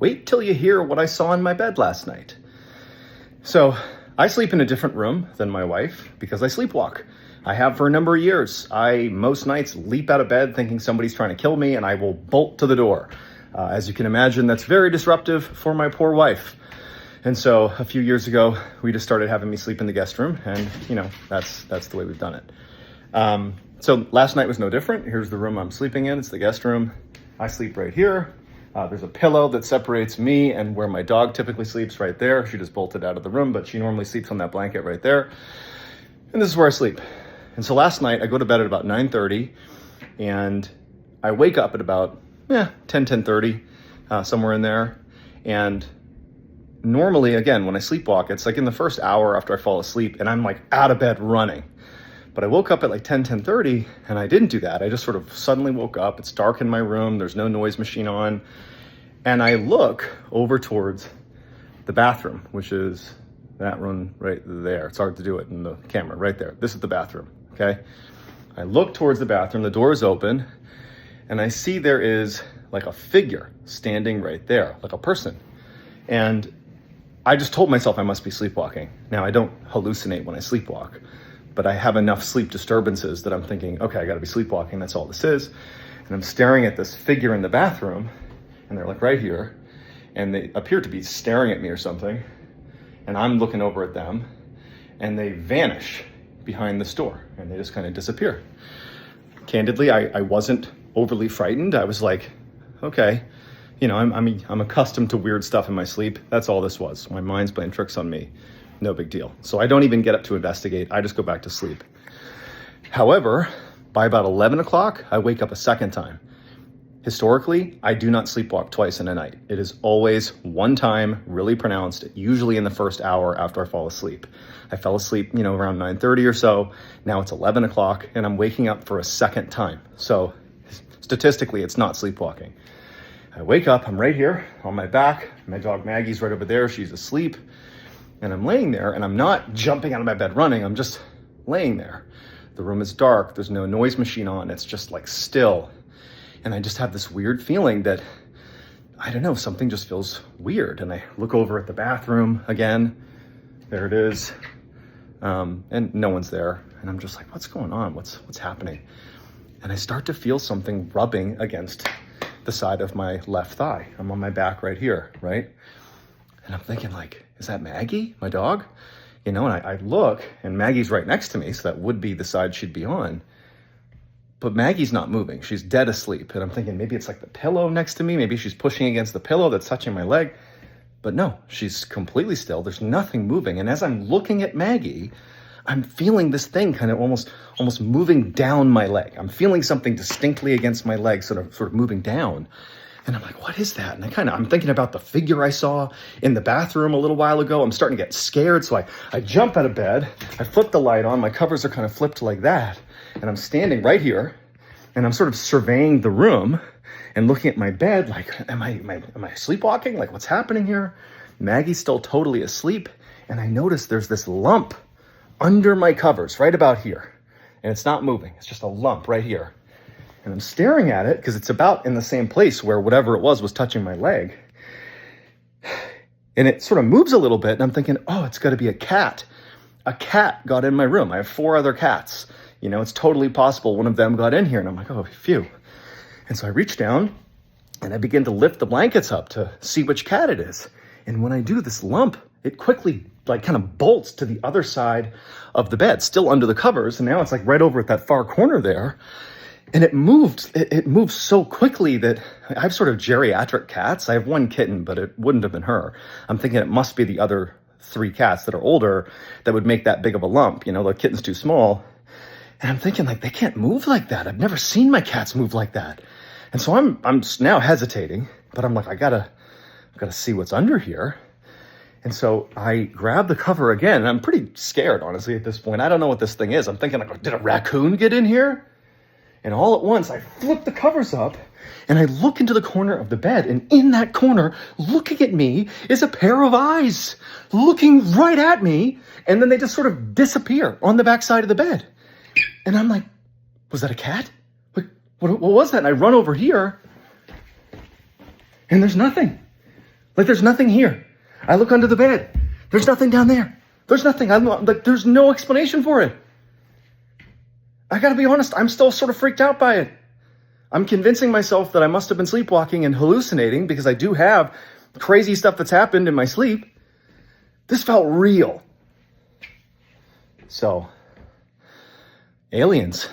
wait till you hear what I saw in my bed last night. So I sleep in a different room than my wife because I sleepwalk. I have for a number of years. I, most nights, leap out of bed thinking somebody's trying to kill me, and I will bolt to the door. As you can imagine, that's very disruptive for my poor wife. And so a few years ago, we just started having me sleep in the guest room, and that's the way we've done it. So last night was no different. Here's the room I'm sleeping in. It's the guest room. I sleep right here. There's a pillow that separates me and where my dog typically sleeps right there. She just bolted out of the room, but she normally sleeps on that blanket right there. And this is where I sleep. And so last night I go to bed at about 9:30, and I wake up at about 10:30, somewhere in there. And normally, again, when I sleepwalk, it's like in the first hour after I fall asleep, and I'm like out of bed running. But I woke up at like 10:30, and I didn't do that. I just sort of suddenly woke up. It's dark in my room. There's no noise machine on. And I look over towards the bathroom, which is that room right there. It's hard to do it in the camera, right there. This is the bathroom, okay? I look towards the bathroom. The door is open, and I see there is like a figure standing right there, like a person. And I just told myself I must be sleepwalking. Now, I don't hallucinate when I sleepwalk, but I have enough sleep disturbances that I'm thinking, okay, I gotta be sleepwalking, that's all this is. And I'm staring at this figure in the bathroom, and they're like right here, and they appear to be staring at me or something, and I'm looking over at them, and they vanish behind this door, and they just kind of disappear. Candidly, I wasn't overly frightened. I was like, okay, I'm accustomed to weird stuff in my sleep. That's all this was. My mind's playing tricks on me. No big deal. So I don't even get up to investigate. I just go back to sleep. However, by about 11 o'clock, I wake up a second time. Historically, I do not sleepwalk twice in a night. It is always one time, really pronounced, usually in the first hour after I fall asleep. I fell asleep, around 9:30 or so. Now it's 11 o'clock, and I'm waking up for a second time. So statistically, it's not sleepwalking. I wake up, I'm right here on my back. My dog Maggie's right over there. She's asleep. And I'm laying there, and I'm not jumping out of my bed running. I'm just laying there. The room is dark. There's no noise machine on. It's just like still. And I just have this weird feeling that, I don't know, something just feels weird. And I look over at the bathroom again. There it is. And no one's there. And I'm just like, what's going on? What's happening? And I start to feel something rubbing against the side of my left thigh. I'm on my back right here, right? And I'm thinking like, is that Maggie, my dog? And I look, and Maggie's right next to me, so that would be the side she'd be on. But Maggie's not moving. She's dead asleep. And I'm thinking maybe it's like the pillow next to me. Maybe she's pushing against the pillow that's touching my leg. But no, she's completely still. There's nothing moving. And as I'm looking at Maggie, I'm feeling this thing kind of almost moving down my leg. I'm feeling something distinctly against my leg, sort of moving down. And I'm like, what is that? And I'm thinking about the figure I saw in the bathroom a little while ago. I'm starting to get scared. So I jump out of bed. I flip the light on. My covers are kind of flipped like that. And I'm standing right here, and I'm sort of surveying the room and looking at my bed like, am I sleepwalking? Like, what's happening here? Maggie's still totally asleep. And I notice there's this lump under my covers right about here. And it's not moving. It's just a lump right here. And I'm staring at it because it's about in the same place where whatever it was touching my leg. And it sort of moves a little bit, and I'm thinking, oh, it's got to be a cat. A cat got in my room. I have 4 other cats. It's totally possible one of them got in here. And I'm like, oh, phew. And so I reach down, and I begin to lift the blankets up to see which cat it is. And when I do, this lump, it quickly kind of bolts to the other side of the bed, still under the covers. And now it's like right over at that far corner there. And it moved so quickly that I have sort of geriatric cats. I have 1 kitten, but it wouldn't have been her. I'm thinking it must be the other 3 cats that are older that would make that big of a lump. The kitten's too small. And I'm thinking like, they can't move like that. I've never seen my cats move like that. And so I'm now hesitating, but I'm like, I gotta see what's under here. And so I grab the cover again, and I'm pretty scared, honestly, at this point. I don't know what this thing is. I'm thinking like, did a raccoon get in here? And all at once, I flip the covers up, and I look into the corner of the bed, and in that corner, looking at me, is a pair of eyes, looking right at me, and then they just sort of disappear on the back side of the bed. And I'm like, was that a cat? What was that? And I run over here, and there's nothing. Like, there's nothing here. I look under the bed. There's nothing down there. There's nothing. I'm like, there's no explanation for it. I gotta be honest, I'm still sort of freaked out by it. I'm convincing myself that I must have been sleepwalking and hallucinating because I do have crazy stuff that's happened in my sleep. This felt real. So, aliens.